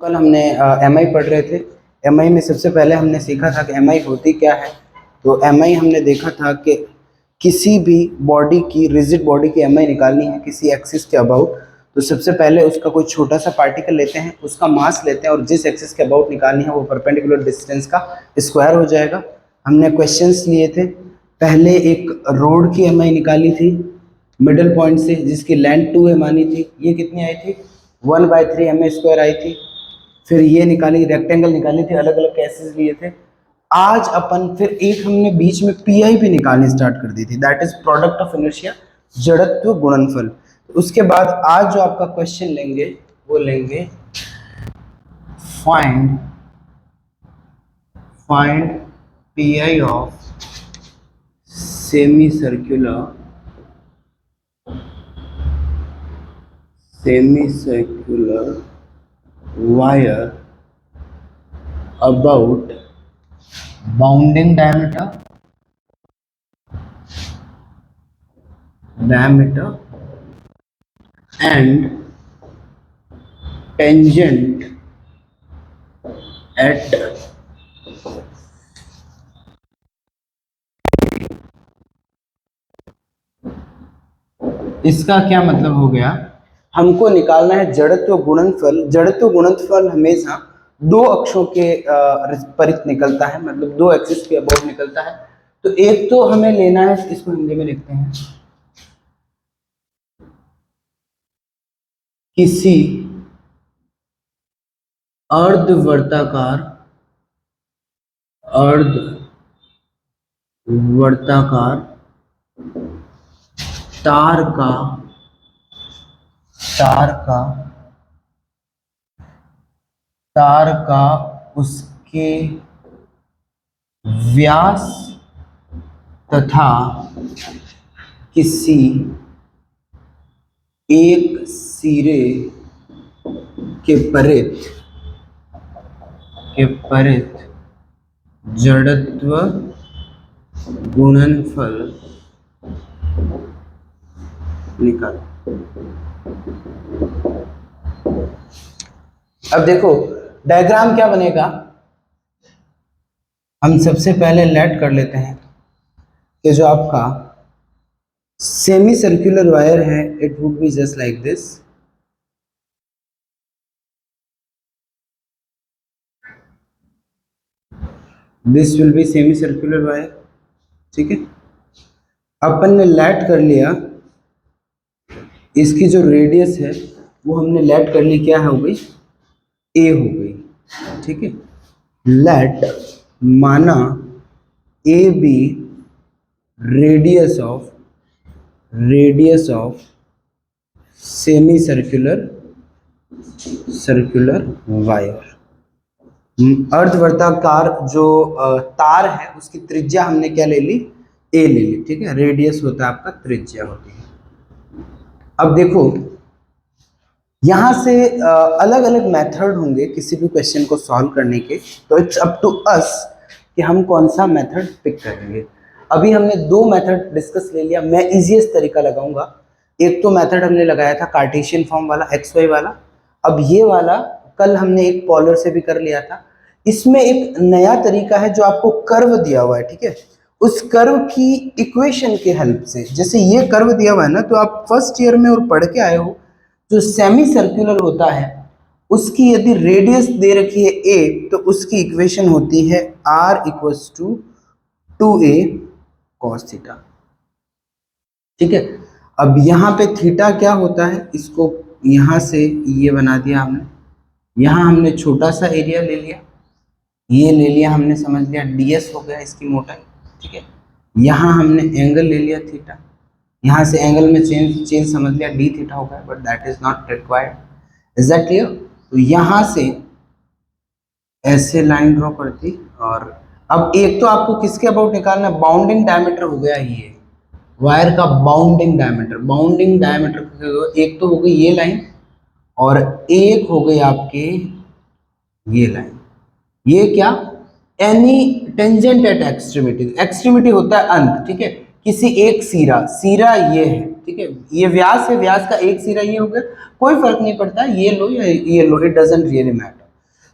कल हमने एमआई पढ़ रहे थे। एमआई में सबसे पहले हमने सीखा था कि एमआई होती क्या है। तो एमआई हमने देखा था कि किसी भी बॉडी की, रिजिड बॉडी की एमआई निकालनी है किसी एक्सिस के अबाउट, तो सबसे पहले उसका कोई छोटा सा पार्टिकल लेते हैं, उसका मास लेते हैं और जिस एक्सिस के अबाउट निकालनी है वो परपेंडिकुलर डिस्टेंस का स्क्वायर हो जाएगा। हमने क्वेश्चंस लिए थे। पहले एक रोड की एमआई निकाली थी मिडल पॉइंट से, जिसकी लेंथ 2 मानी थी। ये कितनी आई थी? 1/3 ma² आई थी। फिर ये निकाली, रेक्टेंगल निकाली थी, अलग अलग केसेस लिए थे। आज अपन फिर एक हमने बीच में पीआई भी निकालनी स्टार्ट कर दी थी, that is product of inertia, जड़त्व गुणनफल। उसके बाद आज जो आपका क्वेश्चन लेंगे वो लेंगे find pi of semi circular wire about bounding diameter and tangent at इसका क्या मतलब हो गया? हमको निकालना है जड़त्व गुणनफल। जड़त्व गुणनफल हमेशा दो अक्षों के परित निकलता है, मतलब दो एक्सिस के अबाउट निकलता है। तो एक तो हमें लेना है, इसको हिंदी में लिखते हैं, किसी अर्धवर्ताकार तार का उसके व्यास तथा किसी एक सिरे के परित जड़त्व गुणनफल निकाल। अब देखो डायग्राम क्या बनेगा। हम सबसे पहले लेट कर लेते हैं कि जो आपका सेमी सर्कुलर वायर है, it would be just like this. This will be semi circular wire, ठीक है। अपन ने लेट कर लिया, इसकी जो रेडियस है वो हमने लेट कर ली, क्या हो गई? ए हो गई, ठीक है। लेट माना A B radius of semi circular wire. अर्धवर्ताकार जो तार है उसकी त्रिज्या हमने क्या ले ली? ए ले ली, ठीक है। रेडियस होता है आपका, त्रिज्या होती है। अब देखो यहां से अलग अलग मेथड होंगे किसी भी क्वेश्चन को सॉल्व करने के, तो इट्स अप टू अस कि हम कौन सा मेथड पिक करेंगे। अभी हमने दो मेथड डिस्कस ले लिया, मैं इजीएस्ट तरीका लगाऊंगा। एक तो मेथड हमने लगाया था कार्टेशियन फॉर्म वाला, XY वाला। अब ये वाला कल हमने एक पॉलर से भी कर लिया था। इसमें एक नया तरीका है जो आपको कर्व दिया हुआ है, ठीक है। उस कर्व की इक्वेशन के हेल्प से, जैसे ये कर्व दिया हुआ है ना, तो आप फर्स्ट ईयर में और पढ़ के आए हो, जो सेमी सर्कुलर होता है उसकी यदि रेडियस दे रखी है a, तो उसकी इक्वेशन होती है r = 2a cos थीटा, ठीक है। अब यहाँ पे थीटा क्या होता है, इसको यहाँ से ये बना दिया हमने। यहाँ हमने छोटा सा एरिया ले लिया, ये ले लिया हमने, समझ लिया ds हो गया इसकी मोटाई, ठीक है। यहाँ हमने एंगल ले लिया थीटा, यहाँ से एंगल में चेंज समझ लिया d थीटा हो गया, but that is not required. Is that clear? तो यहाँ से ऐसे लाइन ड्रॉ करती, और अब एक तो आपको किसके अबाउट निकालना है? बाउंडिंग डायमीटर हो गया ये वायर का, बाउंडिंग डायमीटर एक तो हो गई ये लाइन, और एक हो गई आपके ये लाइन। ये क्या? Any tangent at extremity. Extremity होता है अंत, ठीक है। किसी एक सिरा ये है, ठीक है। ये व्यास है, व्यास का एक सिरा ये हो गया, कोई फर्क नहीं पड़ता ये लो या ये लो, इट डजंट रियली मैटर।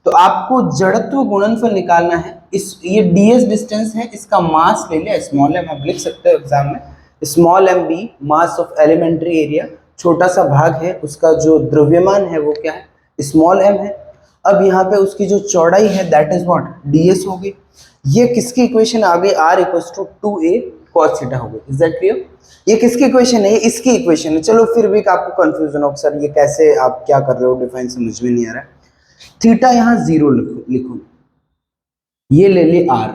तो आपको जड़त्व गुणनफल निकालना है। इस ये ds डिस्टेंस है, इसका मास ले लिया स्मॉल m, आप लिख सकते हो एग्जाम में small m b mass of elementary area, छोटा सा भाग है उसका जो द्रव्यमान है वो क्या है स्मॉल m है। अब यहाँ पे उसकी जो चौड़ाई है दैट इज व्हाट ds हो गई। ये किसकी इक्वेशन आ गई r equals to 2a cos theta हो गई। Is that clear? ये किसकी इक्वेशन है? ये इसकी इक्वेशन है। चलो फिर भी आपको कंफ्यूजन हो सर ये कैसे आप क्या कर रहे हो, डिफाइन समझ में नहीं आ रहा है। थीटा यहाँ 0 लिखो, ये ले ली r,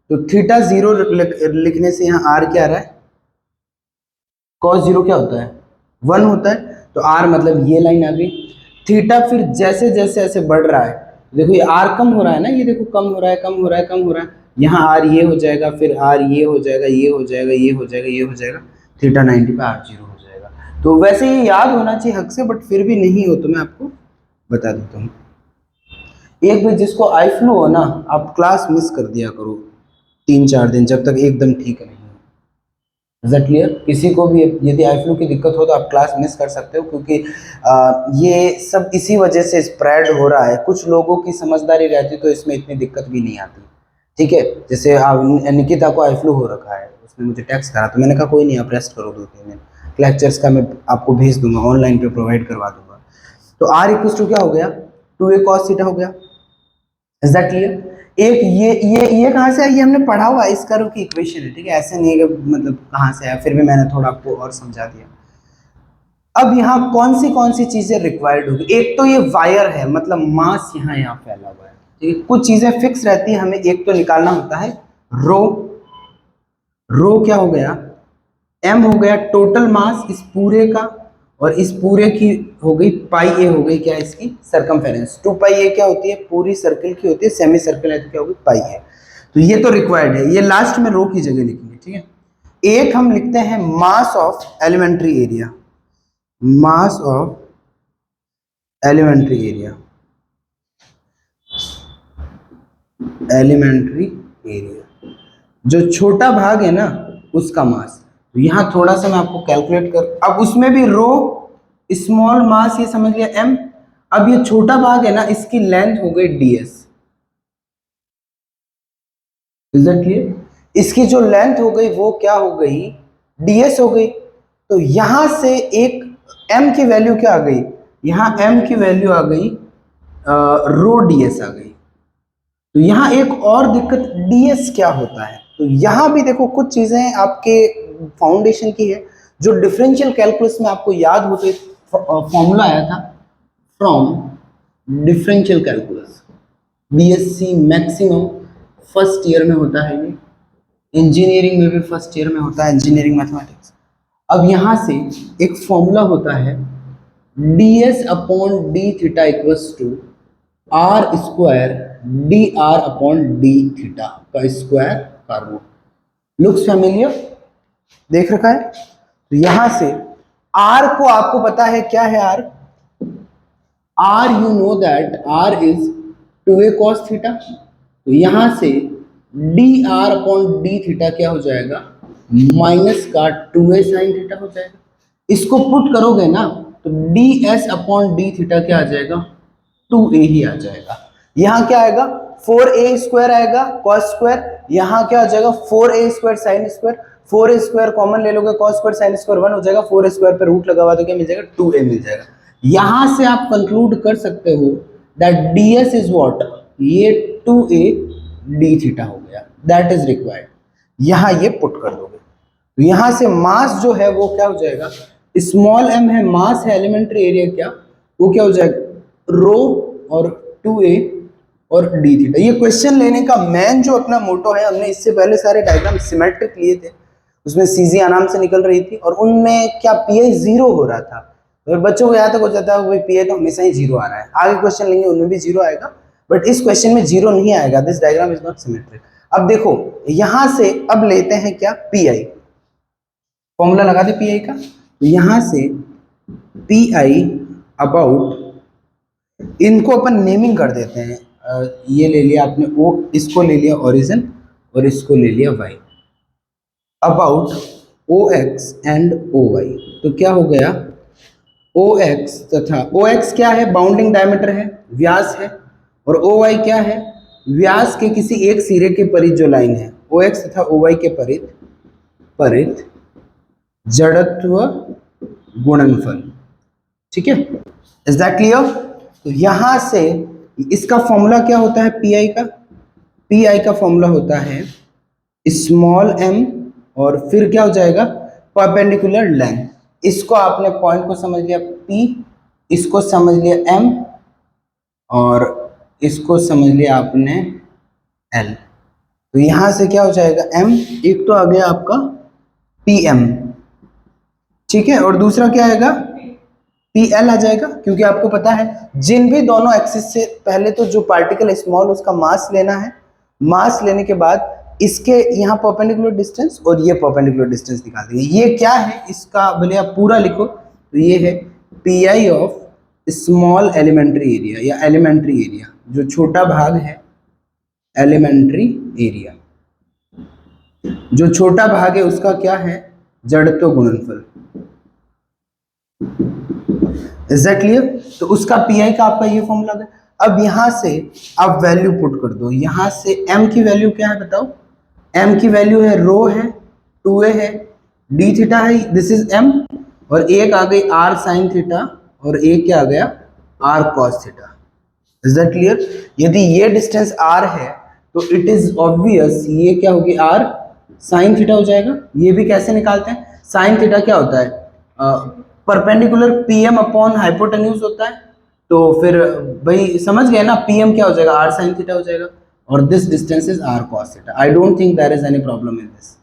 तो थीटा 0 लिखने से यहाँ r क्या आ रहा है cos 0 क्या होता है 1 होता है, तो r मतलब ये लाइन आ गई। थीटा फिर जैसे जैसे ऐसे बढ़ रहा है, देखो ये r कम हो रहा है ना, ये देखो कम हो रहा है कम हो रहा है कम हो रहा है, यहाँ r ये हो जाएगा, फिर r ये हो जाएगा, ये हो जाएगा, ये हो जाएगा, ये हो जाएगा, थीटा 90 पे r 0 हो जाएगा। तो वैसे ये याद होना चाहिए हक से, बट फिर भी नहीं हो तो मैं आपको बता देता हूँ। एक भी जिसको आई फ्लू हो ना, आप क्लास मिस कर दिया करो 3-4 दिन जब तक एकदम ठीक नहीं हो। Is that clear? किसी को भी यदि आई फ्लू की दिक्कत हो तो आप क्लास मिस कर सकते हो, क्योंकि ये सब इसी वजह से स्प्रेड हो रहा है। कुछ लोगों की समझदारी रहती तो इसमें इतनी दिक्कत भी नहीं आती। ठीक है, जैसे निकिता को आई फ्लू हो रखा है, उसने मुझे टेक्स्ट करा, तो मैंने कहा कोई नहीं आप रेस्ट करो 2-3 दिन, लेक्चर्स का मैं आपको भेज दूंगा, ऑनलाइन पे प्रोवाइड करवा दूंगा। तो r इक्वल टू क्या हो गया 2a cos थीटा हो गया। Is that clear? एक ये कहाँ से आई, ये हमने पढ़ा हुआ इस कर्व की इक्वेशन है। ठीक है, ऐसे नहीं है कि मतलब कहाँ से आया, फिर भी मैंने थोड़ा आपको और समझा दिया। अब यहाँ कौन सी चीजें रिक्वायर्ड होगी? एक तो ये वायर है, मतलब मास यहाँ फैला हुआ है। ठीक है, कुछ चीजें फिक्स रहती है, हमें एक तो निकालना होता है रो। रो क्या हो गया m हो गया टोटल मास इस पूरे का, और इस पूरे की हो गई पाई ए हो गई क्या इसकी सरकमफेरेंस। 2 पाई ए क्या होती है पूरी सर्कल की होती है, सेमी सर्कल है तो क्या होगी पाई ए। तो ये तो रिक्वायर्ड है, ये लास्ट में रो की जगह लिखेंगे। ठीक है, एक हम लिखते हैं mass of elementary area, mass of elementary area, elementary area जो छोटा भाग है ना उसका मास। तो यहां थोड़ा सा मैं आपको कैलकुलेट कर, अब उसमें भी रो स्मॉल मास ये समझ लिया m। अब ये छोटा भाग है ना इसकी लेंथ हो गई ds। Is that clear? इसकी जो लेंथ हो गई वो क्या हो गई ds हो गई। तो यहां से एक m की वैल्यू क्या आ गई, यहां m की वैल्यू आ गई रो ds आ गई। तो यहाँ एक और दिक्कत ds क्या होता है, तो यहाँ भी देखो कुछ चीजें आपके फाउंडेशन की है जो डिफरेंशियल कैलकुलस में आपको याद हो, तो फॉर्मूला आया था from differential calculus, BSc maximum first year में होता है, ये इंजीनियरिंग में भी फर्स्ट ईयर में होता है, इंजीनियरिंग मैथमेटिक्स। अब यहाँ से एक फॉर्मूला होता है ds upon d theta equals to r square d r upon d theta का स्क्वायर का रूट। Looks familiar? देख रखा है? तो यहां से r को आपको पता है क्या है r, you know that r is 2a cos theta. तो यहां से D r upon d theta क्या हो जाएगा माइनस का 2a sin थीटा हो जाएगा। इसको पुट करोगे ना तो D S upon d theta क्या आ जाएगा 2a ही आ जाएगा। यहाँ क्या आएगा 4a स्क्वायर आएगा cos स्क्वायर, यहाँ क्या हो जाएगा 4a square sin square, 4a square common ले लोगे cos स्क्वायर sin स्क्वायर 1 हो जाएगा, 4a स्क्वायर पे रूट लगा हुआ तो क्या मिल जाएगा 2a मिल जाएगा। यहाँ से आप कंक्लूड कर सकते हो दैट ds इज व्हाट, ये 2a d थीटा हो गया, दैट इज रिक्वायर्ड। यहाँ ये पुट कर दोगे तो यहाँ से मास जो है वो क्या हो जाएगा, स्मॉल m है मास है एलिमेंट्री एरिया क्या वो क्या हो जाएगा रो और 2a और डी थीटा। ये क्वेश्चन लेने का मेन जो अपना मोटो है, हमने इससे पहले सारे डायग्राम सिमेट्रिक लिए थे, उसमें सीजी आराम से निकल रही थी और उनमें क्या पीआई 0 हो रहा था, और बच्चों को यहाँ तक हो जाता है भाई पीआई तो हमेशा ही 0 आ रहा है, आगे क्वेश्चन लेंगे उनमें भी 0 आएगा, बट इस क्वेश्चन में 0 नहीं आएगा, this diagram is not symmetric. अब देखो यहां से अब लेते हैं क्या पीआई, फॉर्मूला लगा दे पीआई का, तो यहां से पीआई अबाउट, इनको अपन नेमिंग कर देते हैं, ये ले लिया आपने ओ, इसको ले लिया ओरिजिन और इसको ले लिया Y, about O X and O Y. तो क्या हो गया ओ एक्स तथा ओ एक्स क्या है बाउंडिंग डायमीटर है व्यास है, और ओ वाई क्या है, व्यास के किसी एक सिरे के परित जो लाइन है, ओ एक्स तथा ओ वाई के परित परित जड़त्व गुणनफल। ठीक है, इज दैट क्लियर? तो यहां से इसका फॉर्मूला क्या होता है, पी आई का, पी आई का फॉर्मूला होता है स्मॉल एम और फिर क्या हो जाएगा, परपेंडिकुलर लेंथ। इसको आपने पॉइंट को समझ लिया पी, इसको समझ लिया एम और इसको समझ लिया आपने एल। तो यहां से क्या हो जाएगा एम, एक तो आ गया आपका पी एम, ठीक है, और दूसरा क्या आएगा पी एल आ जाएगा, क्योंकि आपको पता है जिन भी दोनों एक्सिस से पहले तो जो पार्टिकल स्मॉल उसका मास लेना है, मास लेने के बाद इसके यहाँ परपेंडिकुलर डिस्टेंस और ये परपेंडिकुलर डिस्टेंस निकाल देंगे। ये क्या है इसका, भले आप पूरा लिखो तो ये है P I of small elementary area या एलिमेंट्री एरिया, जो छोटा भाग है एलिमेंट्री एरिया, जो छोटा भाग है उसका क्या है, जड़त्व गुणनफल। Is that clear? तो उसका पीआई का आपका ये फॉर्मूला है। अब यहां से आप वैल्यू पुट कर दो, यहां से एम की वैल्यू क्या है बताओ, एम की वैल्यू है रो है, 2a है, डी थीटा है, दिस इज एम, और एक आ गई आर साइन थीटा और एक क्या आ गया r cos theta. Is that clear? यदि ये डिस्टेंस आर है तो इट इज ऑब्वियस ये क्या होगी आर साइन थीटा हो जाएगा। ये भी कैसे निकालते हैं, साइन थीटा क्या होता है, परपेंडिकुलर पीएम अपॉन हाइपोटेन्यूज होता है, तो फिर भाई समझ गए ना, पीएम क्या हो जाएगा आर साइन थीटा हो जाएगा और this distance is r cos theta. I don't think there is any problem in this.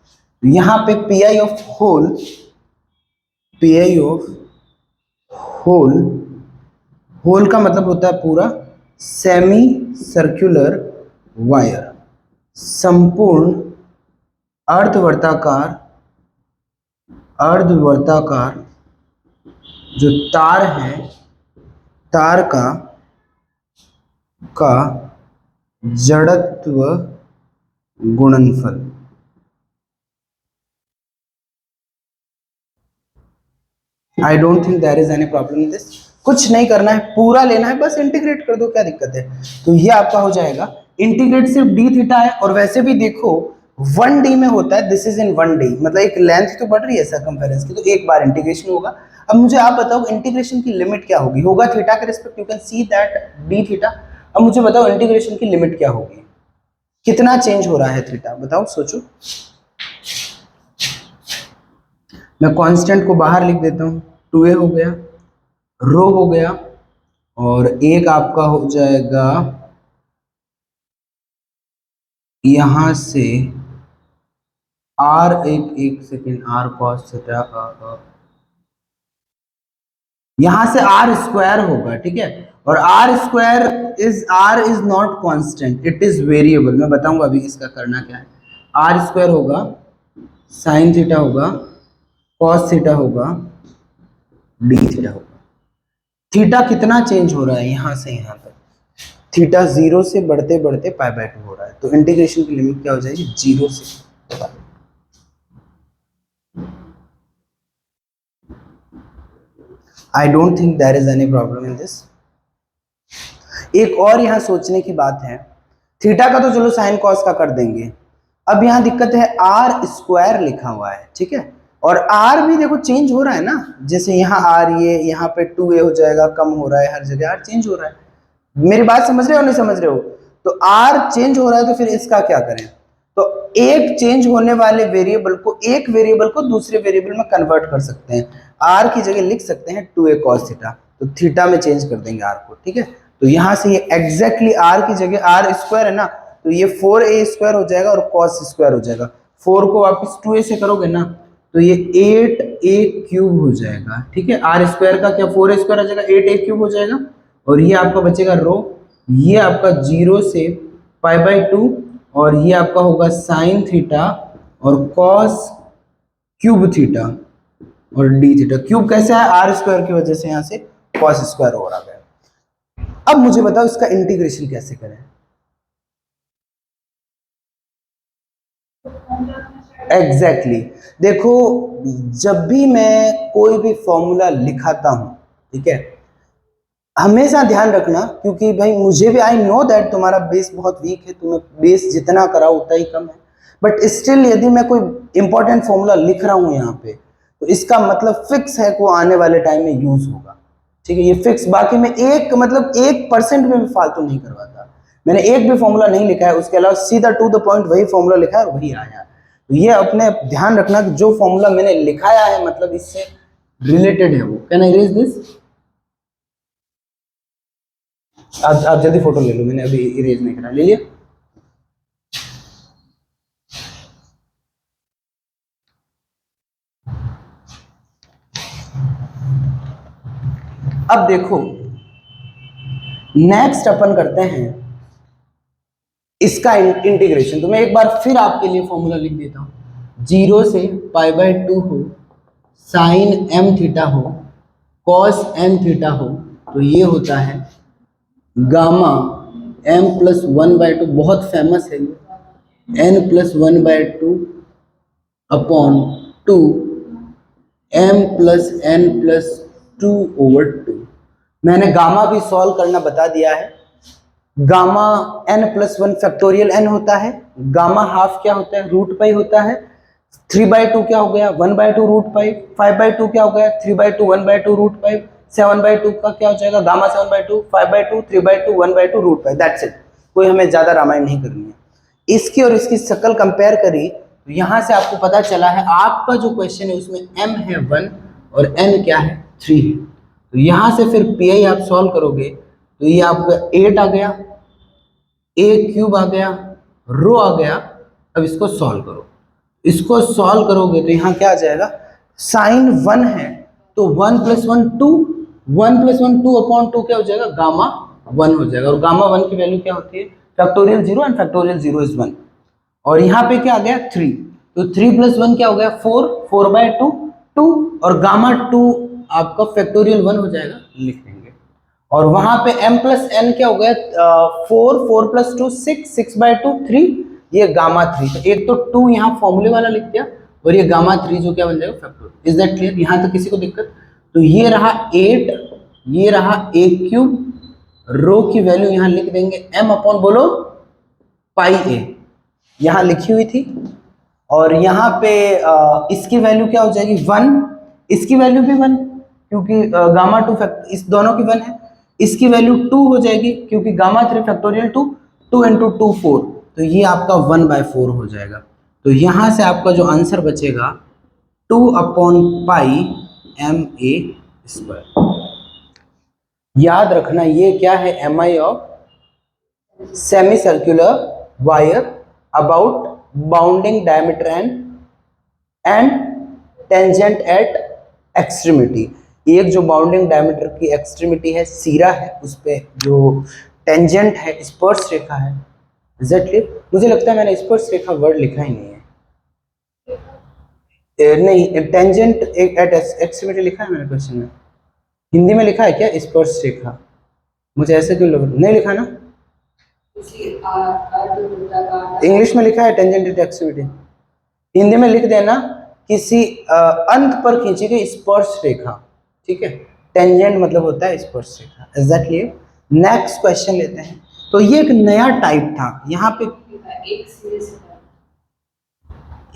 यहाँ पे PI of whole, PI of whole, whole का मतलब होता है पूरा, सेमी सर्कुलर वायर, संपूर्ण अर्धवर्ताकार, अर्धवर्ताकार जो तार है, तार का जड़त्व गुणनफल। I don't think there is any problem in this. कुछ नहीं करना है, पूरा लेना है, बस इंटीग्रेट कर दो, क्या दिक्कत है। तो ये आपका हो जाएगा, इंटीग्रेट सिर्फ डी थीटा है, और वैसे भी देखो 1D में होता है, दिस इज इन 1D, मतलब एक लेंथ तो बढ़ रही है सर्कमफेरेंस की, तो एक बार इंटीग्रेशन होगा। अब मुझे आप बताओ इंटीग्रेशन की लिमिट क्या होगी, होगा थीटा के respect, you can see that D theta. अब मुझे बताओ इंटीग्रेशन की लिमिट क्या होगी, कितना चेंज हो रहा है थीटा, बताओ सोचो। मैं कांस्टेंट को बाहर लिख देता हूं, 2a हो गया, रो हो गया, और एक आपका हो जाएगा यहां से आर, एक सेकेंड, आर कॉस थीटा, यहां से आर स्क्वायर होगा, ठीक है, और r square is, r is not constant, it is variable. मैं बताऊंगा अभी इसका करना क्या है। आर स्क्वायर होगा, साइन थीटा होगा, कॉस थीटा होगा, डी थीटा होगा। थीटा कितना चेंज हो रहा है यहां से यहां तक, थीटा 0 से बढ़ते बढ़ते π/2 हो रहा है, तो इंटीग्रेशन की लिमिट क्या हो जाएगी 0 से। I don't think there is any problem in this. एक और यहां सोचने की बात है, थीटा का तो चलो साइन कॉस का कर देंगे, अब यहां दिक्कत है आर स्क्वायर लिखा हुआ है, ठीक है, और आर भी देखो चेंज हो रहा है ना, जैसे यहाँ आर, ये यहाँ पे 2a हो जाएगा, कम हो रहा है, हर जगह आर चेंज हो रहा है। मेरी बात समझ रहे हो नहीं समझ रहे हो? तो आर चेंज हो रहा है, तो फिर इसका क्या करें, तो एक चेंज होने वाले वेरिएबल को, एक वेरिएबल को दूसरे वेरिएबल में कन्वर्ट कर सकते हैं, आर की जगह लिख सकते हैं 2a cos थीटा, तो थीटा में चेंज कर देंगे आर को, ठीक है। तो यहां से ये एग्जैक्टली आर की जगह, आर स्क्वायर है ना, तो ये 4a स्क्वायर हो जाएगा और cos स्क्वायर हो जाएगा, 4 को वापस 2a से करोगे ना तो ये 8a क्यूब हो जाएगा, ठीक है। आर स्क्वायर का क्या 4a स्क्वायर हो जाएगा, 8a क्यूब हो जाएगा, और ये आपका बचेगा रो, ये आपका 0 से π/2, और ये आपका होगा साइन थीटा और कॉस क्यूब थीटा और डी थीटा। क्यूब कैसे है, आर स्क्वायर की वजह से यहां से कॉस स्क्वायर हो रहा है। अब मुझे बताओ इसका इंटीग्रेशन कैसे करें। एग्जैक्टली देखो, जब भी मैं कोई भी फॉर्मूला लिखाता हूं, ठीक है, हमेशा ध्यान रखना, क्योंकि भाई मुझे भी आई नो दैट तुम्हारा बेस बहुत वीक है, तुम्हें बेस जितना कराओ उतना ही कम है, बट स्टिल यदि मैं कोई इंपॉर्टेंट फॉर्मूला लिख रहा हूँ यहाँ पे, तो इसका मतलब फिक्स है को आने वाले टाइम में यूज होगा, ठीक है, ये फिक्स। बाकी मैं एक मतलब 1% में भी फालतू नहीं करवाता, मैंने एक भी फॉर्मूला नहीं लिखा है, उसके अलावा सीधा टू द पॉइंट वही फॉर्मूला लिखा है और वही आया। तो ये अपने ध्यान रखना कि जो फॉर्मूला मैंने लिखाया है मतलब इससे रिलेटेड है वो। Can I erase this? आप जल्दी फोटो ले लो, मैंने अभी इरेज नहीं करा, ले लिया। अब देखो नेक्स्ट अपन करते हैं इसका इंटीग्रेशन। तो मैं एक बार फिर आपके लिए फॉर्मूला लिख देता हूं। 0 से π/2 हो, साइन m थीटा हो, कॉस m थीटा हो, तो ये होता है गामा m+1/2, बहुत फेमस है ये, n+1/2 अपॉन 2 m+n+2/2। मैंने गामा भी सॉल्व करना बता दिया है। गामा n+1 फैक्टोरियल n होता है, गामा हाफ क्या होता है, √π होता है, 3/2 क्या हो गया, 1/2 √π, 5/2 क्या हो गया, 3/2 1/2 √π, 7/2 का क्या हो जाएगा, गामा 7/2, 5/2 3/2 1/2 √π। दैट्स इट, कोई हमें ज्यादा रामायण नहीं करनी है। इसकी और इसकी शक्ल कंपेयर करी तो यहां से आपको पता चला है आपका जो क्वेश्चन है उसमें m है 1 और n क्या है 3 है। तो यहां से फिर पी आप सॉल्व करोगे तो ये आपका 8 आ गया, a³ आ गया, रो आ गया। अब इसको सॉल्व करो, इसको सॉल्व करोगे तो यहाँ क्या आ जाएगा, साइन 1 है तो 1 + 1 2, 1 + 1 2/2 क्या हो जाएगा, गामा 1 हो जाएगा। और गामा 1 की वैल्यू क्या होती है, फैक्टोरियल 0 एंड फैक्टोरियल 0 इज 1। और यहाँ पे क्या आ गया 3, तो 3 + 1 क्या हो गया 4, 4/2 2, और गामा 2 आपका फैक्टोरियल 1 हो जाएगा, लिख देंगे। और वहां पे m+n क्या हो गया 4, 4 + 2 6, 6/2 3, ये गामा 3। तो एक तो 2 यहाँ फॉर्मूले वाला लिख दिया और ये गामा 3 जो क्या बन जाएगा फैक्टोरियल। Is that clear? यहाँ तक किसी को दिक्कत? तो ये रहा 8, ये रहा a³, रो की वैल्यू यहाँ लिख देंगे m अपॉन बोलो πa, यहाँ लिखी हुई थी। और यहाँ पे इसकी वैल्यू क्या हो जाएगी 1, इसकी वैल्यू भी 1 क्योंकि गामा 2 इस दोनों की 1 है। इसकी वैल्यू 2 हो जाएगी क्योंकि गामा 3 फैक्टोरियल 2, 2 × 2 4, तो ये आपका 1/4 हो जाएगा। तो यहाँ से आपका जो आंसर बचेगा 2/πma²। याद रखना ये क्या है, mi of semi circular wire about bounding diameter and tangent at extremity. एक जो बाउंडिंग डायमीटर की एक्सट्रीमिटी है, सिरा है, उस पे जो टेंजेंट है, स्पर्श रेखा है। एग्जैक्टली मुझे लगता है मैंने स्पर्श रेखा वर्ड लिखा ही नहीं है, नहीं टेंजेंट एट एक्सट्रीमिटी लिखा है मैंने क्वेश्चन में, हिंदी में लिखा है क्या स्पर्श रेखा? मुझे ऐसे क्यों लग, नहीं लिखा ना, इंग्लिश में लिखा है टेंजेंट एट एक्सट्रीमिटी, हिंदी में लिख देना किसी अंत पर खींची गई स्पर्श रेखा, ठीक है। टेंजेंट मतलब होता है स्पर्श रेखा, एग्जैक्टली। नेक्स्ट क्वेश्चन लेते हैं। तो ये एक नया टाइप था, यहाँ पे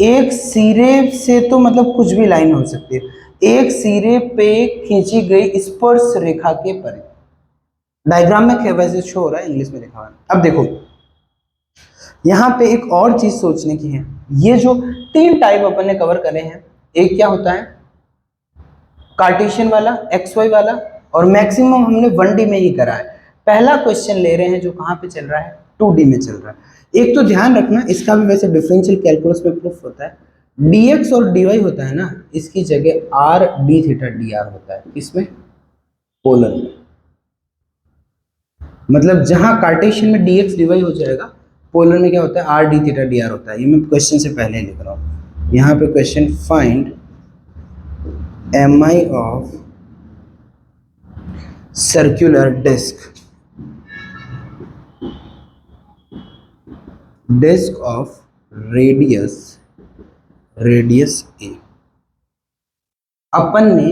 एक सिरे से तो मतलब कुछ भी लाइन हो सकती है, एक सिरे पे खींची गई स्पर्श रेखा के परे। डायग्राम में वैसे शो हो रहा है, इंग्लिश में लिखा हुआ है। अब देखो यहाँ पे एक और चीज सोचने की है, ये जो 3 टाइप अपन ने कवर करे हैं, एक क्या होता है कार्टेशियन वाला, XY वाला, और मैक्सिमम हमने 1D में ही करा है। पहला क्वेश्चन ले रहे हैं जो कहाँ पे चल रहा है, 2D में चल रहा है। एक तो ध्यान रखना, इसका भी वैसे डिफरेंशियल कैलकुलस में प्रूफ होता है, dx और dy होता है ना, इसकी जगह r d थीटा dr होता है, इसमें पोलर में। मतलब जहां कार्टेशियन में dx dy हो जाएगा, पोलर में क्या होता है r d थीटा dr होता है। ये मैं क्वेश्चन से पहले लिख रहा हूँ। यहाँ पे question find mi of circular disc of radius a। अपन ने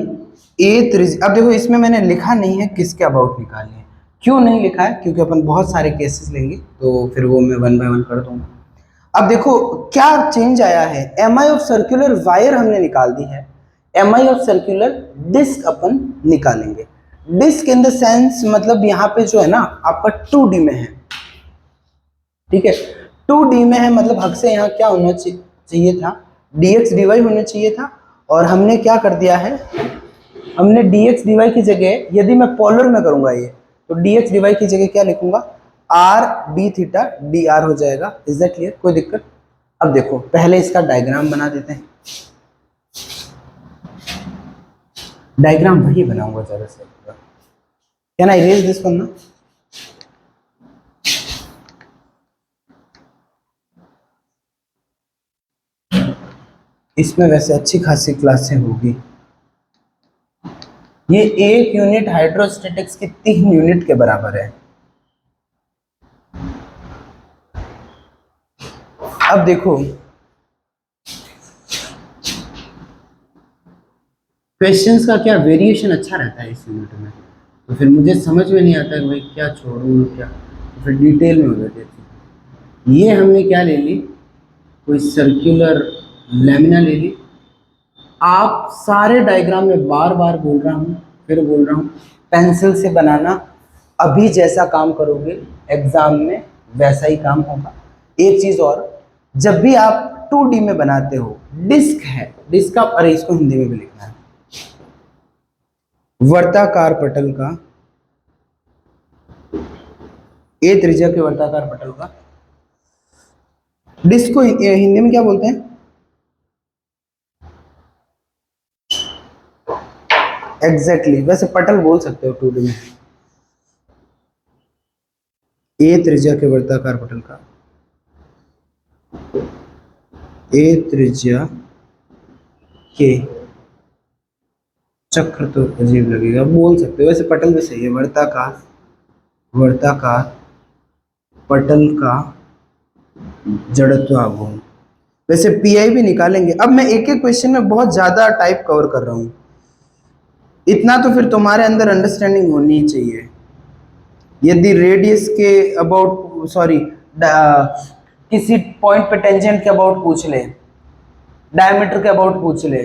ए त्रिज्या, अब देखो इसमें मैंने लिखा नहीं है किसके अबाउट निकालनी है। क्यों नहीं लिखा है? क्योंकि अपन बहुत सारे केसेस लेंगे तो फिर वो मैं वन बाय वन कर दूंगा। अब देखो क्या चेंज आया है, M I of circular wire हमने निकाल दी है, M I of circular disc अपन निकालेंगे। डिस्क इन द सेंस मतलब यहाँ पे जो है ना आपका 2D में है, ठीक है, 2D में है मतलब हक से यहाँ क्या होना चाहिए था, dx dy होना चाहिए था। और हमने क्या कर दिया है, हमने dx dy की जगह, यदि मैं पोलर में करूंगा ये, तो dx dy की जगह क्या लिखूंगा, r d थीटा dr हो जाएगा। Is that clear? कोई दिक्कत? अब देखो पहले इसका डायग्राम बना देते हैं, डायग्राम वही बनाऊंगा ज्यादा से। Can I erase this one ना? इसमें वैसे अच्छी खासी क्लासें होगी। ये 1 यूनिट हाइड्रोस्टेटिक्स की 3 यूनिट के बराबर है। अब देखो क्वेश्चंस का क्या वेरिएशन अच्छा रहता है इस यूनिट में, तो फिर मुझे समझ में नहीं आता कि भाई क्या छोड़ूं क्या, तो फिर डिटेल में हो जाती है। ये हमने क्या ले ली, कोई सर्कुलर लैमिना ले ली। आप सारे डायग्राम में बार बार बोल रहा हूँ, फिर बोल रहा हूँ, पेंसिल से बनाना, अभी जैसा काम करोगे एग्जाम में वैसा ही काम होगा। एक चीज और, जब भी आप 2D में बनाते हो, डिस्क है, डिस्क का, अरे इसको हिंदी में भी लिखना है, वर्ताकार पटल का, ए त्रिज्या के वर्ताकार पटल का, डिस्क को हिंदी में क्या बोलते हैं? एग्जैक्टली वैसे पटल बोल सकते हो 2D में। ए त्रिज्या के वर्ताकार पटल का, ए त्रिज्या के चक्र तो अजीब लगेगा, बोल सकते हो, वैसे पटल भी सही है, वर्ताकार, वर्ताकार पटल का जड़त्व आघूर्ण। वैसे पीआई भी निकालेंगे। अब मैं एक एक क्वेश्चन में बहुत ज्यादा टाइप कवर कर रहा हूं, इतना तो फिर तुम्हारे अंदर अंडरस्टैंडिंग होनी चाहिए। यदि रेडियस के अबाउट, सॉरी किसी पॉइंट पे टेंजेंट के अबाउट पूछ ले, डायमीटर के अबाउट पूछ ले,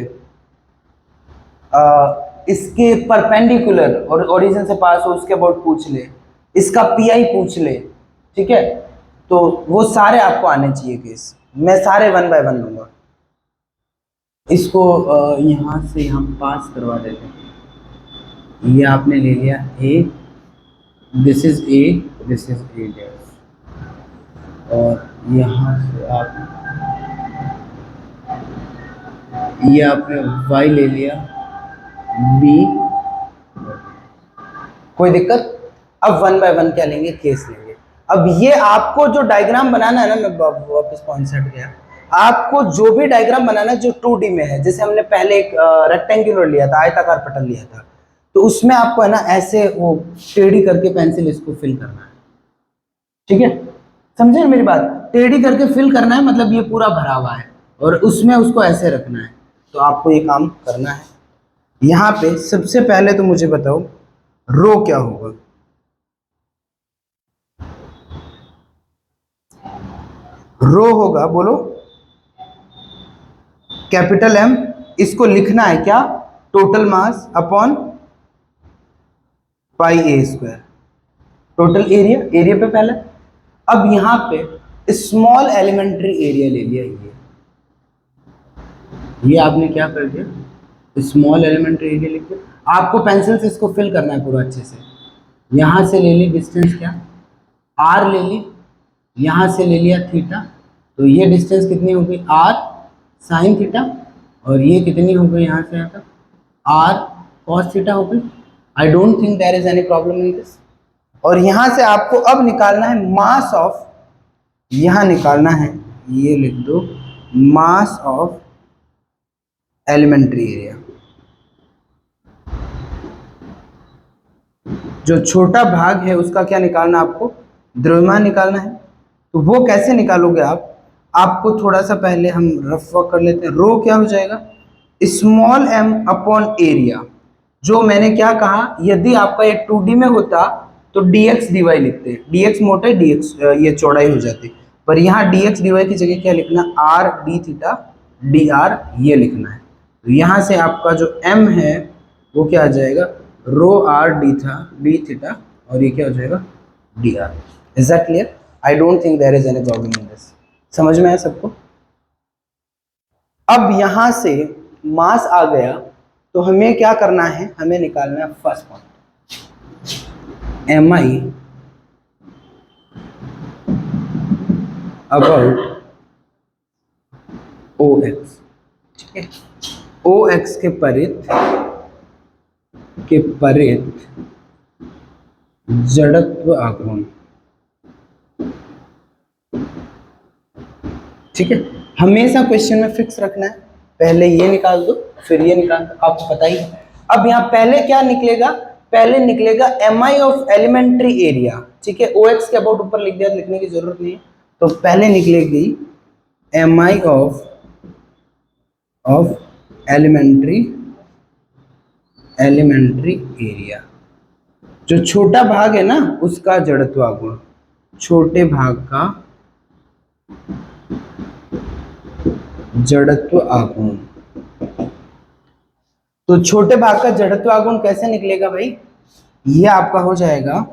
इसके परपेंडिकुलर और ओरिजिन से पास हो उसके अबाउट पूछ ले, इसका पीआई पूछ ले, ठीक है, तो वो सारे आपको आने चाहिए केस, मैं सारे वन बाय वन लूंगा। इसको यहाँ से हम पास करवा देते हैं। ये आपने ले लिया A, this is A, this is A dash, और यहाँ से आप ये आपने y ले लिया, b, कोई दिक्कत? अब वन बाय वन क्या लेंगे, केस लेंगे। अब ये आपको जो डायग्राम बनाना है ना, मैं वापस पॉइंट से हट गया, आपको जो भी डायग्राम बनाना है जो 2D में है, जैसे हमने पहले एक रेक्टेंगुलर लिया था, आयताकार पटल लिया था, तो उसमें आपको है ना ऐसे वो टेढ़ी करके पेंसिल इसको फिल करना है, ठीक है, समझे मेरी बात? टेढ़ी करके फिल करना है, मतलब ये पूरा भरा हुआ है और उसमें उसको ऐसे रखना है, तो आपको ये काम करना है। यहाँ पे सबसे पहले तो मुझे बताओ रो क्या होगा? रो होगा, बोलो, कैपिटल एम, इसको लिखना है क्या, टोटल मास अपॉन पाई ए स्क्वायर, टोटल एरिया, एरिया पे पहले। अब यहाँ पे स्मॉल एलिमेंट्री एरिया ले लिया, ये आपने क्या कर दिया, स्मॉल एलिमेंट्री एरिया लिख दिया। आपको पेंसिल से इसको फिल करना है पूरा अच्छे से। यहाँ से ले ली डिस्टेंस क्या, आर ले ली, यहाँ से ले लिया थीटा, तो ये डिस्टेंस कितनी हो गई, आर साइन थीटा, और ये कितनी हो गई यहाँ से यहाँ तक, आर कॉस थीटा हो गई। I don't think there is any problem in this. और यहाँ से आपको अब निकालना है मास ऑफ, यहाँ निकालना है, ये लिख दो, मास ऑफ एलिमेंट्री एरिया। जो छोटा भाग है उसका क्या निकालना, आपको द्रव्यमान निकालना है। तो वो कैसे निकालोगे आप, आपको थोड़ा सा पहले हम रफ वर्क कर लेते हैं। रो क्या हो जाएगा, स्मॉल एम अपॉन एरिया, जो मैंने क्या कहा, यदि आपका ये 2D में होता तो dx dy लिखते हैं, dx मोटा है, dx ये चौड़ाई हो जाती, पर यहाँ dx dy की जगह क्या लिखना, r d थीटा dr ये लिखना है। तो यहाँ से आपका जो m है वो क्या आ जाएगा, रो r d थीटा, और ये क्या हो जाएगा dr। Is that clear? I don't think there is any problem in this. समझ में आया सबको? अब यहां से मास आ गया तो हमें क्या करना है, हमें निकालना है first point, M I about O X. ठीक है, ओ एक्स के परित जड़त्व आघूर्ण। ठीक है, हमेशा क्वेश्चन में फिक्स रखना है, पहले ये निकाल दो फिर ये निकाल दो, आपको पता ही है। अब यहाँ पहले क्या निकलेगा, पहले निकलेगा M I of elementary area. ठीक है, ओ एक्स के अबाउट ऊपर लिख दिया, लिखने की जरूरत नहीं है, तो पहले निकलेगी M I of elementary area. जो छोटा भाग है ना उसका जड़त्व आघूर्ण, छोटे भाग का जड़त्व आघूर्ण। तो छोटे भाग का जड़त्व आघूर्ण कैसे निकलेगा भाई, ये आपका हो जाएगा,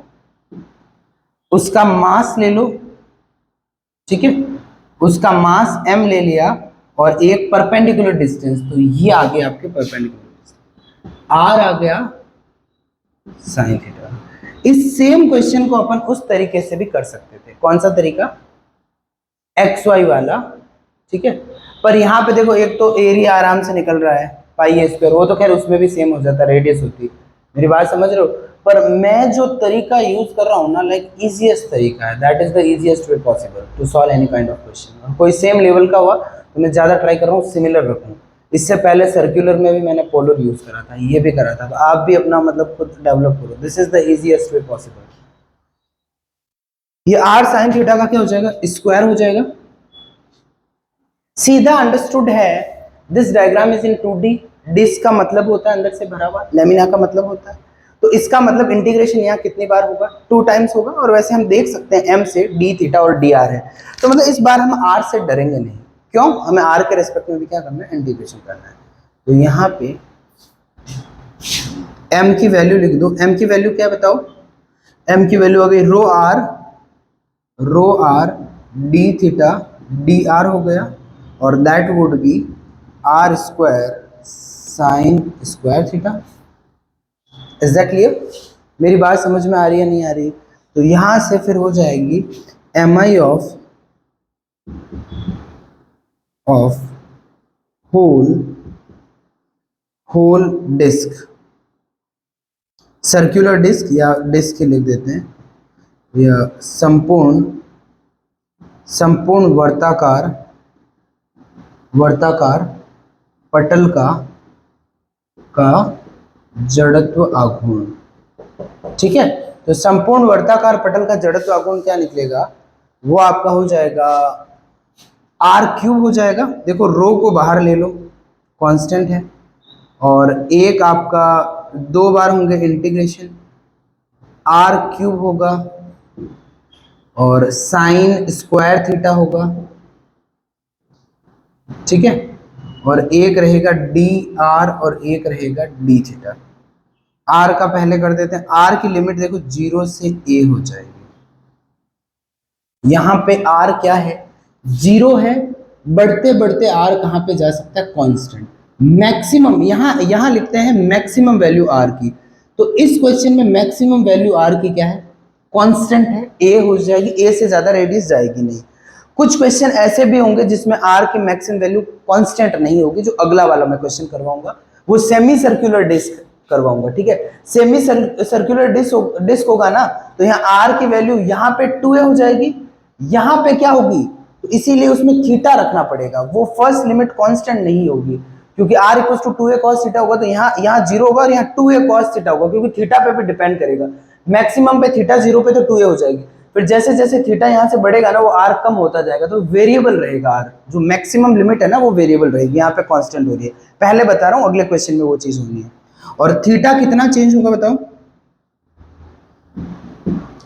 उसका मास ले लो। ठीक है, उसका मास m ले लिया और एक परपेंडिकुलर डिस्टेंस, तो ये आ गया आपके परपेंडिकुलर डिस्टेंस, r आ गया साइन थीटा। इस सेम क्वेश्चन को अपन उस तरीके से भी कर सकते थे, कौन सा तरीका, एक्स वाई वाला। ठीक है, पर यहाँ पे देखो एक तो एरिया आराम से निकल रहा है पाई ए स्क्वायर, वो तो खैर उसमें भी सेम हो जाता है, रेडियस होती है, मेरी बात समझ रहे हो। पर मैं जो तरीका यूज कर रहा हूँ ना, लाइक इजीएस्ट तरीका है, that is the easiest way possible to solve any kind of question. कोई सेम लेवल का हुआ तो मैं ज्यादा ट्राई कर रहा हूँ सिमिलर रखूँ। इससे पहले सर्कुलर में भी मैंने पोलर यूज करा था, ये भी करा था, तो आप भी अपना मतलब खुद डेवलप करो, this is the easiest way possible. ये r sin थीटा का क्या हो जाएगा, स्क्वायर हो जाएगा, सीधा अंडरस्टूड है। This diagram is in 2D, disc का मतलब होता है अंदर से भरा हुआ, लेमिना का मतलब होता है, तो इसका मतलब इंटीग्रेशन यहाँ कितनी बार होगा, 2 टाइम्स होगा। और वैसे हम देख सकते हैं m से d थीटा और dr है, तो मतलब इस बार हम r से डरेंगे नहीं, क्यों, हमें r के रेस्पेक्ट में भी क्या करना है, इंटीग्रेशन करना है। तो यहाँ पे m की वैल्यू लिख दो, m की वैल्यू क्या बताओ, m की वैल्यू आ गई रो आर d थीटा dr हो गया, और that would be r square sine square theta. Is that clear? मेरी बात समझ में आ रही है नहीं आ रही? तो यहां से फिर हो जाएगी M I of whole disc, circular disc या डिस्क लिख देते हैं, या संपूर्ण वर्ताकार पटल का जड़त्व आघूर्ण। ठीक है, तो संपूर्ण वर्ताकार पटल का जड़त्व आघूर्ण क्या निकलेगा, वो आपका हो जाएगा r³ हो जाएगा। देखो रो को बाहर ले लो, कांस्टेंट है, और एक आपका 2 बार होंगे इंटीग्रेशन, r³ होगा और साइन स्क्वायर थीटा होगा। ठीक है, और एक रहेगा dr और एक रहेगा d थीटा। r का पहले कर देते हैं, r की लिमिट देखो 0 से a हो जाएगी, यहाँ पे r क्या है, 0 है, बढ़ते बढ़ते r कहाँ पे जा सकता है, कांस्टेंट, मैक्सिमम, यहाँ लिखते हैं मैक्सिमम वैल्यू r की। तो इस क्वेश्चन में मैक्सिमम वैल्यू r की क्या है, कांस्टेंट है, a हो जाएगी, a से ज्यादा रेडियस जाएगी नहीं। कुछ क्वेश्चन ऐसे भी होंगे जिसमें r की मैक्सिमम वैल्यू कांस्टेंट नहीं होगी, जो अगला वाला मैं क्वेश्चन करवाऊंगा वो सेमी सर्कुलर डिस्क करवाऊंगा। ठीक है, सेमी सर्कुलर डिस्क होगा ना, तो यहाँ r की वैल्यू यहाँ पे 2a हो जाएगी, यहाँ पे क्या होगी, तो इसीलिए उसमें थीटा रखना पड़ेगा, वो फर्स्ट लिमिट कांस्टेंट नहीं होगी, क्योंकि r equals to 2a cos theta होगा, तो यहाँ 0 होगा और यहाँ 2a cos थीटा होगा, क्योंकि थीटा पे भी डिपेंड करेगा, मैक्सिमम पे थीटा 0 पे तो 2a हो जाएगी, फिर जैसे जैसे थीटा यहाँ से बढ़ेगा ना वो r कम होता जाएगा, तो वेरिएबल रहेगा r, जो मैक्सिमम लिमिट है ना वो वेरिएबल रहेगी, यहाँ पे कांस्टेंट हो रही है, पहले बता रहा हूँ, अगले क्वेश्चन में वो चीज होनी है। और थीटा कितना चेंज होगा बताओ?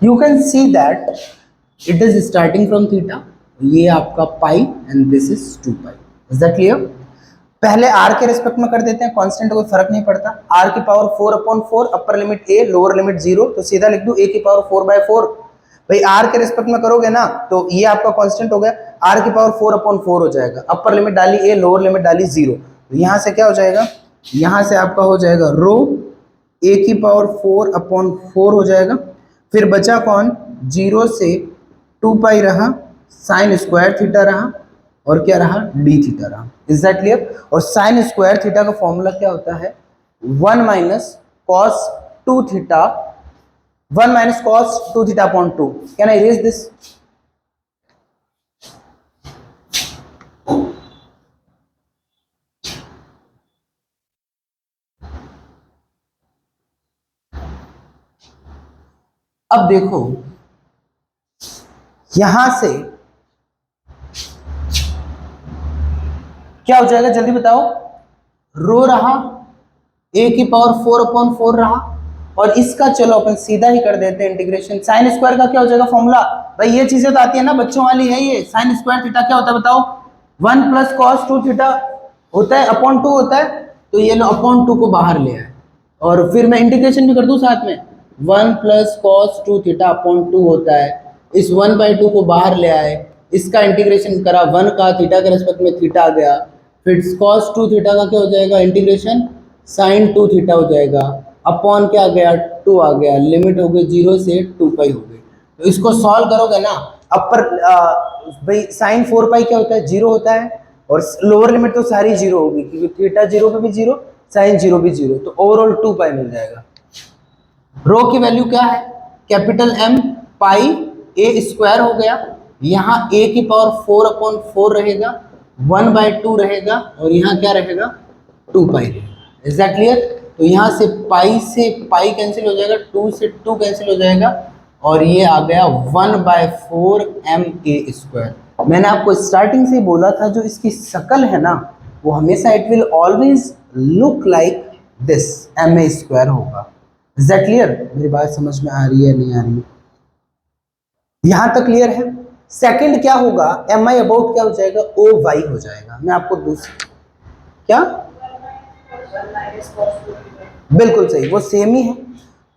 You can see that it is starting from theta, ये आपका pi and this is 2 pi. Is that clear? पहले आर के रिस्पेक्ट में कर देते हैं, कांस्टेंट कोई फर्क नहीं पड़ता। आर की पावर 4/4, अपर लिमिट ए, लोअर लिमिट 0, तो सीधा लिख दूं ए की पावर 4/4। भाई आर के रिस्पेक्ट में करोगे ना तो ये आपका कांस्टेंट हो गया, आर की पावर 4/4 हो जाएगा, अपर लिमिट डाली ए, लोअर लिमिट डाली 0, तो यहां से क्या हो जाएगा, यहां से आपका हो जाएगा रो ए की पावर 4/4 हो जाएगा। फिर बचा कौन, 0 से 2 पाई रहा, साइन स्क्वायर थीटा रहा, और क्या रहा, डी थीटा रहा। Is that clear? और साइन स्क्वायर थीटा का फॉर्मूला क्या होता है, 1 minus cos 2 theta, 1 minus cos 2 theta upon 2। Can I erase this? अब देखो यहां से क्या हो जाएगा जल्दी बताओ, रो रहा ए की पावर 4/4 रहा, और इसका चलो अपन सीधा ही कर देते हैं इंटीग्रेशन। साइन स्क्वायर का क्या हो जाएगा फॉर्मूला, भाई ये चीजें तो आती है ना बच्चों वाली है, ये साइन स्क्वायर थीटा क्या होता है बताओ, 1 प्लस कॉस 2 थीटा होता है अपॉन 2 होता है, तो ये लो अपॉन 2 को बाहर ले आए, और फिर मैं इंटीग्रेशन भी कर दूं साथ में, 1 प्लस कॉस 2 थीटा अपॉन 2 होता है, इस 1/2 को बाहर ले आए, इसका इंटीग्रेशन करा, 1 का थीटा के रेस्पेक्ट में थीटा आ गया, फिर cos 2 थीटा का क्या हो जाएगा इंटीग्रेशन, sin 2 थीटा हो जाएगा, अपॉन क्या आ गया 2 आ गया, लिमिट हो गई 0 से 2 पाई हो गई। तो इसको सॉल्व करोगे ना, अपर भाई sin 4 पाई क्या होता है 0 होता है, और लोअर लिमिट तो सारी 0 होगी क्योंकि थीटा 0 पे भी 0, sin 0 भी 0, तो ओवरऑल 2 पाई मिल जाएगा। रो की वैल्यू क्या है, कैपिटल M पाई ए स्क्वायर हो गया, यहाँ a की पावर 4/4 रहेगा, 1/2 रहेगा, और यहाँ क्या रहेगा 2 पाई रहेगा। Is that clear? तो यहाँ से पाई कैंसिल हो जाएगा, 2 से 2 कैंसिल हो जाएगा, और ये आ गया 1/4 ma²। मैंने आपको स्टार्टिंग से ही बोला था जो इसकी शक्ल है ना वो हमेशा it will always look like this, ma² होगा। Is that clear? मेरी बात समझ में आ रही है नहीं आ रही है? यहां तक क्लियर है? सेकंड क्या होगा, एम आई अबाउट क्या हो जाएगा, ओ वाई हो जाएगा। मैं आपको दूसरा क्या, बिल्कुल सही, वो सेम ही है,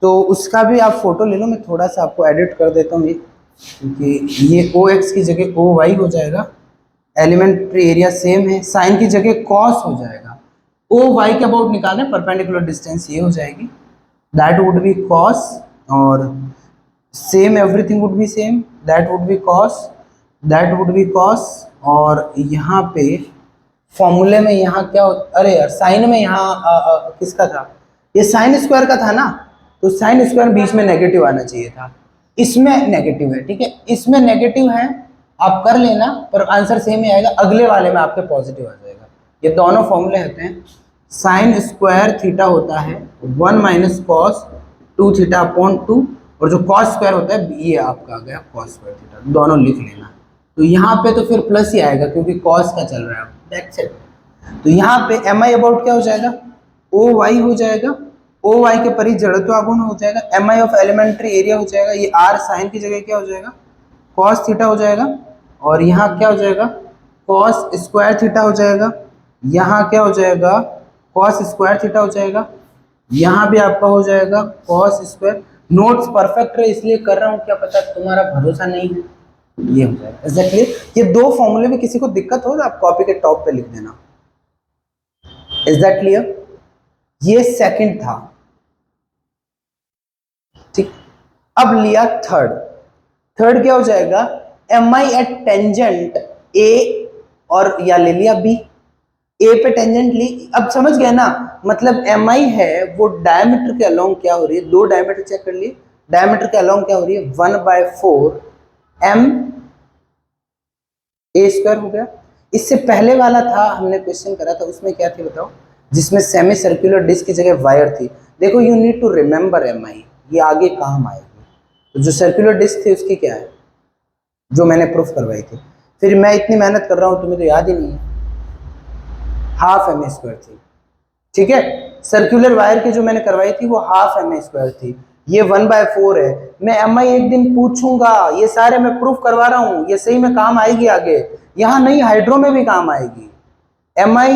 तो उसका भी आप फोटो ले लो, मैं थोड़ा सा आपको एडिट कर देता हूँ ये, क्योंकि ये ओ एक्स की जगह ओ वाई हो जाएगा, एलिमेंट्री एरिया सेम है, साइन की जगह कॉस हो जाएगा, ओ वाई के अबाउट निकालना है, परपेंडिकुलर डिस्टेंस ये हो जाएगी, दैट वुड बी कॉस, और same everything would be same, that would be cos, that would be cos, और यहाँ पे फॉर्मूले में यहाँ क्या अरे यार साइन में यहाँ किसका था, ये साइन स्क्वायर का था ना, तो साइन स्क्वायर बीच में नेगेटिव आना चाहिए था, इसमें नेगेटिव है, ठीक है, इसमें नेगेटिव है, आप कर लेना पर आंसर सेम ही आएगा, अगले वाले में आपके पॉजिटिव आ जाएगा। ये दोनों फॉर्मूले होते हैं, साइन स्क्वायर थीटा होता है 1 माइनस कॉस 2 थीटा अपॉन 2, और जो कॉस स्क्वायर होता है ये आपका आ गया कॉस स्क्वायर थीटा, दोनों लिख लेना। तो यहाँ पे तो फिर प्लस ही आएगा क्योंकि कॉस का चल रहा है, दैट्स इट। तो यहाँ पे एम आई अबाउट क्या हो जाएगा, ओ वाई हो जाएगा, ओ वाई के परि जड़त्व आघूर्ण हो जाएगा, M I of elementary area हो जाएगा, ये आर साइन की जगह क्या हो जाएगा कॉस थीटा हो जाएगा, और यहाँ क्या हो जाएगा कॉस स्क्वायर थीटा हो जाएगा, यहाँ क्या हो जाएगा कॉस स्क्वायर थीटा हो जाएगा, यहाँ भी आपका हो जाएगा कॉस स्क्वायर। नोट्स परफेक्ट है इसलिए कर रहा हूँ, क्या पता तुम्हारा भरोसा नहीं है, ये हो जाएगा। एग्जैक्टली ये दो फॉर्मूले में किसी को दिक्कत हो तो आप कॉपी के टॉप पे लिख देना। Is that clear? ये सेकंड था, ठीक। अब लिया थर्ड, थर्ड क्या हो जाएगा M I at tangent A, और या ले लिया बी, ए पे टेंजेंट ली, अब समझ गए ना, मतलब एम आई है वो डायमीटर के अलोंग क्या हो रही है, दो डायमीटर चेक कर लिए, डायमीटर के अलोंग क्या हो रही है 1/4 एम ए स्क्वायर हो गया। इससे पहले वाला था हमने क्वेश्चन करा था उसमें क्या थी बताओ, जिसमें सेमी सर्कुलर डिस्क की जगह वायर थी। देखो you need to remember M I, ये आगे काम आएगी। तो जो सर्कुलर डिस्क थी उसकी क्या है, जो मैंने प्रूफ करवाई थी, फिर मैं इतनी मेहनत कर रहा हूँ तुम्हें तो याद ही नहीं है, हाफ एम ए स्क्वायर थी। ठीक है। सर्कुलर वायर की जो मैंने करवाई थी वो हाफ MI² थी, ये 1/4 है। मैं MI एक दिन पूछूंगा, ये सारे मैं प्रूफ करवा रहा हूँ, ये सही में काम आएगी आगे, यहाँ नहीं हाइड्रो में भी काम आएगी। MI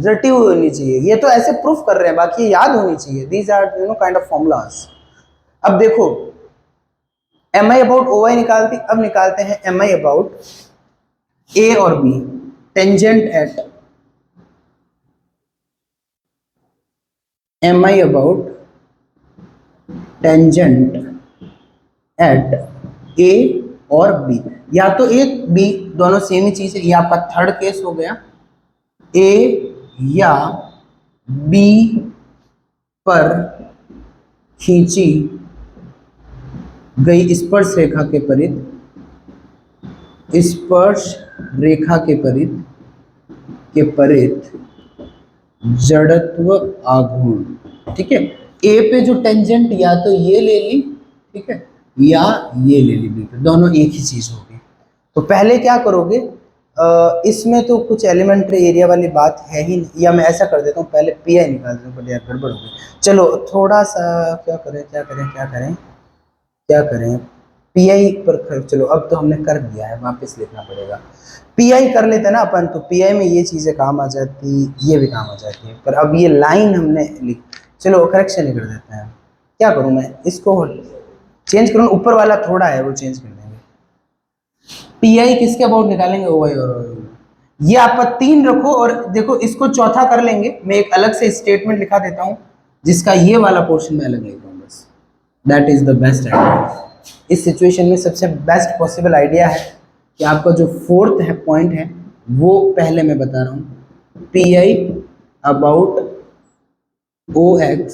रटी हुई होनी चाहिए, ये तो ऐसे प्रूफ कर रहे हैं, बाकी ये याद होनी चाहिए। These are kind of formulas. अब देखो MI अबाउट OI निकालती, अब निकालते हैं MI अबाउट A और B, tangent at MI about tangent at A और B, या तो A B दोनों सेम ही चीज है, ये आपका थर्ड केस हो गया। A या B पर खींची गई स्पर्श रेखा के परिध, स्पर्श रेखा के परिध जड़त्व आघूर्ण। ठीक है, ए पे जो टेंजेंट या तो ये ले ली, ठीक है, या ये ले ली, बी पे, दोनों एक ही चीज होगी। तो पहले क्या करोगे, इसमें तो कुछ एलिमेंट्री एरिया वाली बात है ही नहीं, या मैं ऐसा कर देता हूँ पहले PI निकाल दूँ, बट यार गड़बड़ हो गई। चलो थोड़ा सा क्या करें, PI पर चलो, अब तो हमने कर दिया है, वापस लिखना पड़ेगा। PI कर लेते ना अपन, तो PI में ये चीज़ें काम आ जाती, ये भी काम आ जाती है, पर अब ये लाइन हमने लिख, चलो करेक्शन ही कर देते हैं। क्या करूँ मैं, इसको चेंज करूँ, ऊपर वाला थोड़ा है वो चेंज कर देंगे। PI किसके अबाउट निकालेंगे, OI और ये आपका 3 रखो, और देखो इसको चौथा कर लेंगे। मैं एक अलग से स्टेटमेंट लिखा देता हूँ जिसका ये वाला पोर्शन मैं अलग लेता हूँ, बस that is the best idea. इस सिचुएशन में सबसे बेस्ट पॉसिबल आइडिया है कि आपका जो फोर्थ है पॉइंट है वो पहले मैं बता रहा हूँ, PI about OX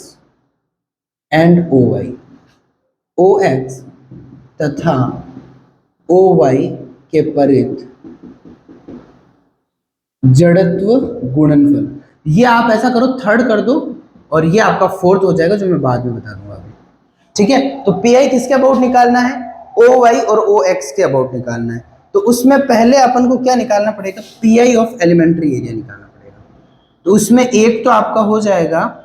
and OY, OX तथा OY के परिध जड़त्व गुणनफल। ये आप ऐसा करो, थर्ड कर दो, और ये आपका फोर्थ हो जाएगा, जो मैं बाद में बता दूंगा अभी। ठीक है, तो PI किसके अबाउट निकालना है, OY और OX के अबाउट निकालना है। तो उसमें पहले अपन को क्या निकालना पड़ेगा, PI ऑफ एलिमेंट्री एरिया निकालना पड़ेगा। तो उसमें एक तो आपका हो जाएगा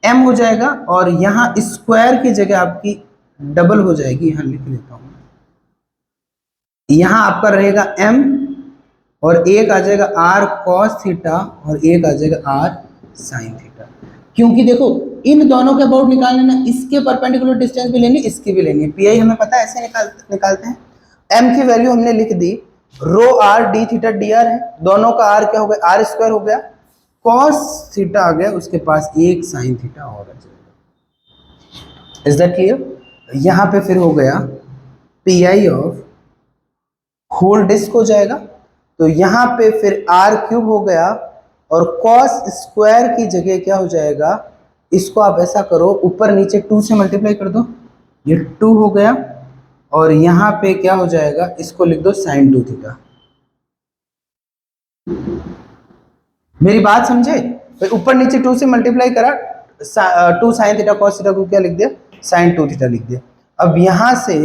M हो जाएगा, और यहाँ स्क्वायर की जगह आपकी डबल हो जाएगी, यहाँ लिख लेता हूँ, यहाँ आपका रहेगा M, और एक आ जाएगा R cos थीटा, और एक आ जाएगा R sin थीटा। क्योंकि देखो इन दोनों के अबाउट निकालना ना, इसके परपेंडिकुलर डिस्टेंस भी लेनी, इसकी भी लेनी है। PI हमें पता है ऐसे निकालते हैं। M की वैल्यू हमने लिख दी, रो R d थीटा dr है, दोनों का R क्या हो गया, R² हो गया, cos थीटा आ गया, उसके पास एक sin थीटा और आ जाएगा। Is that clear. यहाँ पे फिर हो गया PI ऑफ होल डिस्क हो जाएगा, तो यहाँ पे फिर R³ हो गया, और cos स्क्वायर की जगह क्या हो जाएगा, इसको आप ऐसा करो, ऊपर नीचे 2 से मल्टीप्लाई कर दो, ये 2 हो गया, और यहाँ पे क्या हो जाएगा, इसको लिख दो sin 2 थीटा। मेरी बात समझे, तो ऊपर नीचे 2 से मल्टीप्लाई करा, 2 sin थीटा cos थीटा को क्या लिख दिया, sin 2 थीटा लिख दिया। अब यहाँ से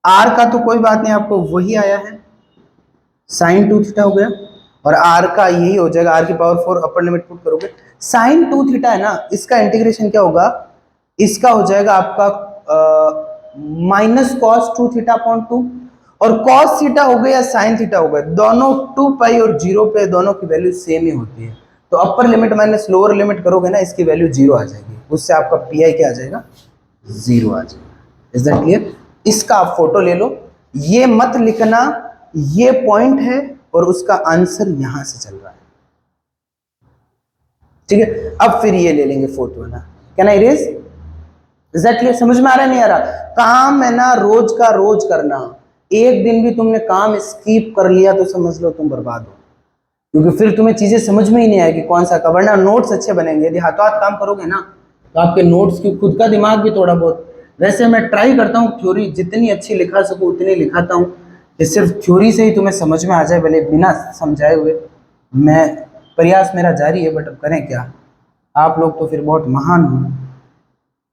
R का तो कोई बात नहीं, आपको वही आया है, sin 2 थीटा हो गया, और R का यही हो जाएगा, R की पावर 4 अपर लिमिट पुट करोगे, sin 2 थीटा है ना, इसका इंटीग्रेशन क्या होगा, इसका हो जाएगा आपका माइनस cos 2 थीटा अपॉन 2, और cos थीटा हो गया या sin थीटा हो गया, दोनों 2 पाई और 0 पे दोनों की वैल्यू सेम ही होती है, तो upper limit minus lower limit करोगे ना, इसकी वैल्यू 0 आ जाएगी, उससे आपका PI क्या आ जाएगा, 0 आ जाएगा। Is that clear. इसका आप फोटो ले लो, ये मत लिखना, ये पॉइंट है और उसका आंसर यहां से चल रहा है। ठीक है, अब फिर ये ले लेंगे फोर्थ वाला, कैन आई इरेज। एग्जैक्टली, समझ में आ रहा है नहीं आ रहा, काम है ना रोज का रोज करना, एक दिन भी तुमने काम स्किप कर लिया तो समझ लो तुम बर्बाद हो, क्योंकि फिर तुम्हें चीजें समझ में ही नहीं आएगी कौन सा का, वरना नोट्स अच्छे बनेंगे। यदि हाथों हाथ काम करोगे ना तो आपके नोट्स की खुद का दिमाग भी थोड़ा बहुत, वैसे मैं ट्राई करता हूँ थ्योरी जितनी अच्छी लिखा सकूँ उतनी लिखाता हूँ, कि सिर्फ थ्योरी से ही तुम्हें समझ में आ जाए, भले बिना समझाए हुए, मैं प्रयास मेरा जारी है, बट अब करें क्या, आप लोग तो फिर बहुत महान हो।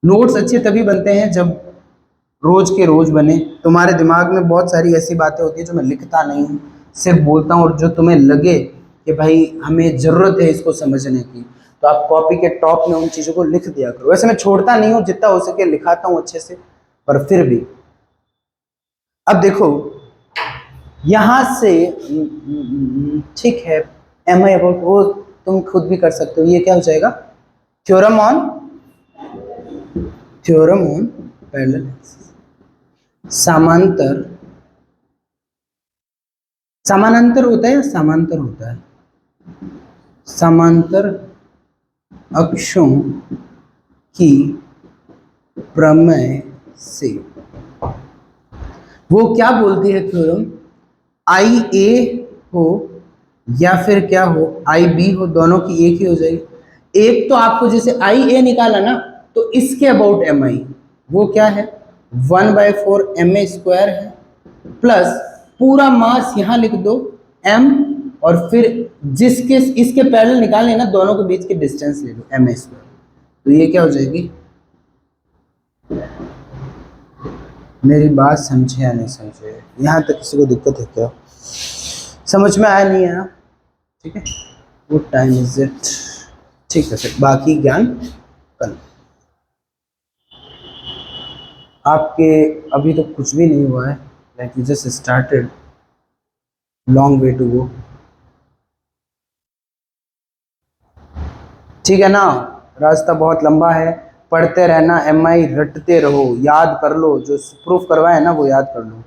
नोट्स अच्छे तभी बनते हैं जब रोज के रोज बने, तुम्हारे दिमाग में बहुत सारी ऐसी बातें होती है जो मैं लिखता नहीं हूँ, सिर्फ बोलता हूँ, और जो तुम्हें लगे कि भाई हमें ज़रूरत है इसको समझने की, तो आप कॉपी के टॉप में उन चीज़ों को लिख दिया करो। वैसे मैं छोड़ता नहीं हूँ, जितना हो सके लिखाता हूँ अच्छे से, पर फिर भी। अब देखो यहाँ से ठीक है, एम आई अबाउट वो तुम खुद भी कर सकते हो। ये क्या हो जाएगा, थ्योरम ऑन पैरेलल समांतर, समानांतर होता है या समांतर होता है, समांतर अक्षों की प्रमेय से। वो क्या बोलती है थ्योरम, आई ए हो या फिर क्या हो, आई बी हो, दोनों की एक ही हो जाएगी। एक तो आपको जैसे आई ए निकाला ना, तो इसके अबाउट एम आई वो क्या है 1/4 एम ए स्क्वायर है, प्लस पूरा मास यहां लिख दो m, और फिर जिसके इसके पैरेलल निकालने ना, दोनों के बीच की डिस्टेंस ले लो एम ए स्क्वायर। तो ये क्या हो जाएगी, मेरी बात समझे या नहीं समझे, यहाँ तक किसी को दिक्कत है क्या, समझ में आया नहीं आया, ठीक है। गुड टाइम इज इट, ठीक है सर, बाकी ज्ञान कल। आपके अभी तो कुछ भी नहीं हुआ है, like you just started, long way to go, ठीक है ना। रास्ता बहुत लंबा है, पढ़ते रहना, एम आई रटते रहो, याद कर लो, जो प्रूफ करवाए ना वो याद कर लो।